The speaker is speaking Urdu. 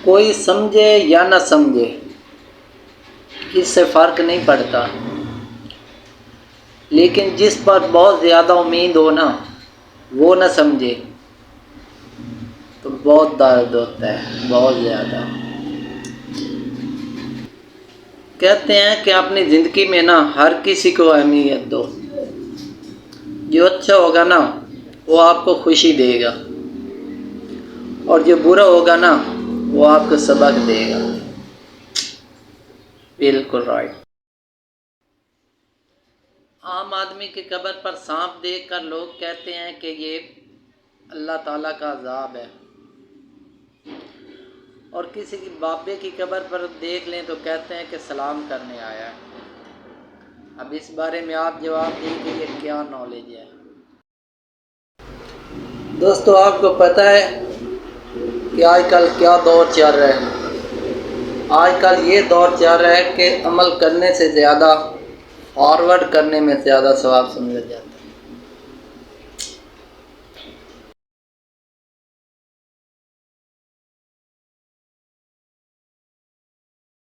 کوئی سمجھے یا نہ سمجھے اس سے فرق نہیں پڑتا، لیکن جس پر بہت زیادہ امید ہو نا وہ نہ سمجھے تو بہت درد ہوتا ہے، بہت زیادہ۔ کہتے ہیں کہ اپنی زندگی میں نا ہر کسی کو اہمیت دو، جو اچھا ہوگا نا وہ آپ کو خوشی دے گا، اور جو برا ہوگا نا وہ آپ کو سبق دے گا۔ بالکل رائٹ۔ عام آدمی کی قبر پر سانپ دیکھ کر لوگ کہتے ہیں کہ یہ اللہ تعالیٰ کا عذاب ہے، اور کسی کی بابے کی قبر پر دیکھ لیں تو کہتے ہیں کہ سلام کرنے آیا ہے۔ اب اس بارے میں آپ جواب دیں کہ یہ کیا نالج ہے؟ دوستو، آپ کو پتہ ہے کہ آج کل کیا دور چل رہا ہے؟ آج کل یہ دور چل رہا ہے کہ عمل کرنے سے زیادہ فارورڈ کرنے میں زیادہ ثواب سمجھا جاتا ہے۔